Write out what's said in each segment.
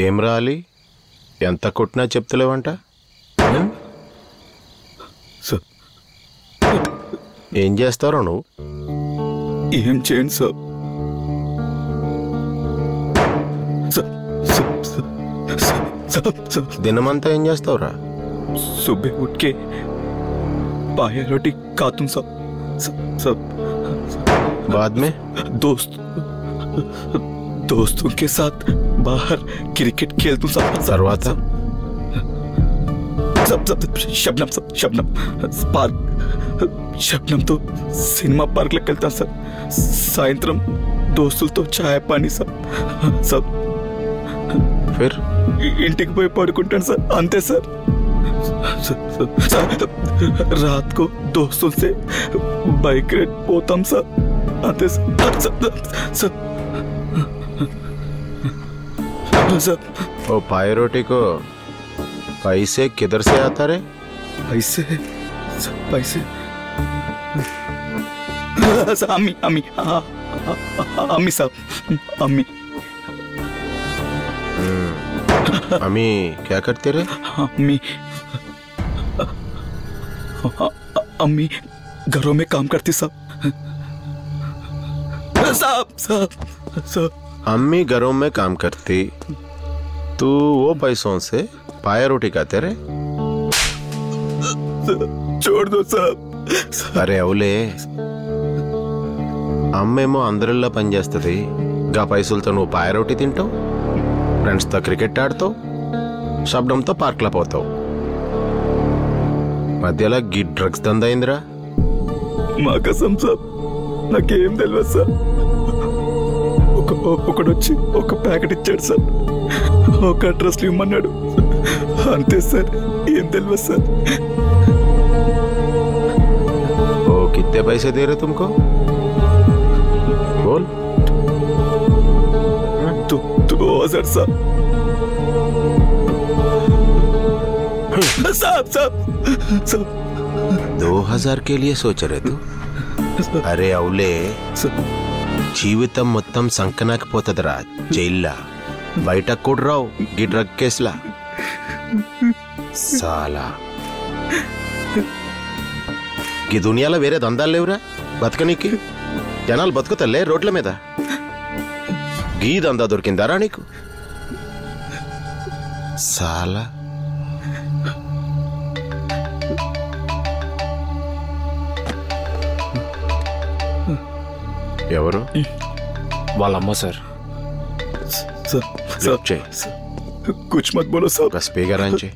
ఏం రాలి ఎంత కొట్టినా చెప్తలేవంట ఏం చేస్తారో నువ్వు ఏం చేయండి సార్ దినమంతా ఏం చేస్తావురా सुबह उठ के पाया रोटी खाता हूँ सब बाद में दोस्तों के साथ बाहर क्रिकेट खेलता हूँ తర్వాత सब शबनम पार्क शबनम तो सिनेमा पार्क लग వెళ్తా సార్ సాయంత్రం దోస్తులతో చాయ్ పానీ सब फिर ఇంటికి పోయి పడుకుంటాను సార్ అంతే సార్ रात को दोस्तों से बाइक राइड పోతాం సార్ అంతే सर ओ पाए रोटी को पैसे किधर से आता रे पैसे अम्मी साहब अम्मी अम्मी क्या करते रे अम्मी घरों में काम करती साहब अम्मी घरों में काम करती तू वो पैसों से पाया रोटी खाते रे छोड़ दो साहब अरे అవులే అమ్మేమో అందరిలా పనిచేస్తుంది గా పైసలతో నువ్వు పాయ రోటీ తింటావు ఫ్రెండ్స్తో క్రికెట్ ఆడతావు శబ్దంతో పార్క్లో పోతావు మధ్యలో గి డ్రగ్స్ దందా అయిందిరా మా కసం సాబ్ నాకేం తెలియదు సార్ ఒకడొచ్చి ఒక ప్యాకెట్ ఇచ్చాడు సార్ ఒక అడ్రస్లు ఇమ్మన్నాడు అంతే సార్ ఏం తెలియదు సార్ ओ कितने पैसे दे रहे तुमको बोल 2000 साहब 2000 के लिए सोच रहे तू अरे అవులే జీవితం మొత్తం సంకనాకపోతుందిరా జైల్లా బయటకు కూడా రావు గి డ్రగ్ కేసులా సాలా ఈ దునియాలో వేరే దందాలు లేవురా బతకనీకి జనాలు బతుకుతలే రోడ్ల మీద గీ దందా దొరికిందారా నీకు సాలా ఎవరు వాళ్ళమ్మ సార్ कुछ मत बोलो साहब स्पीकर आंचे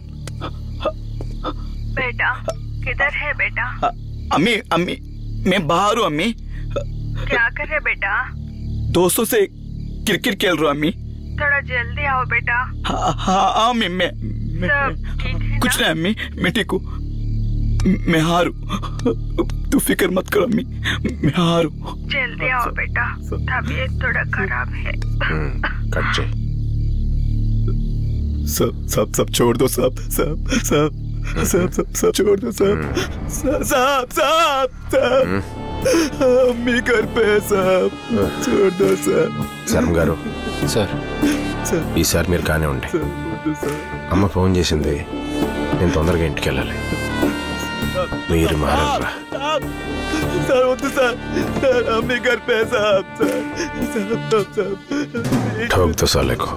बेटा किधर है बेटा अम्मी मैं बाहर हूँ अम्मी क्या कर रहे बेटा दोस्तों से क्रिकेट खेल रहा हूँ अम्मी थोड़ा जल्दी आओ बेटा हाँ अम्मी मैं कुछ नहीं अम्मी मैं ठीक हूँ मैं हारू तू फिक्र मत करो अम्मी मैं हारू जल्दी आओ बेटा तबीयत थोड़ा खराब है कच्चे सब छोड़ दो सब छोड़ दो सब अम्मी घर पे है सब छोड़ दो सब శర్మ గారు సార్ ఈసారి మీరు కానే ఉండే అమ్మ ఫోన్ చేసింది నేను తొందరగా ఇంటికి వెళ్ళాలి మీరు మారరా सर अम्मी घर पे है साहब ठोक दो साले को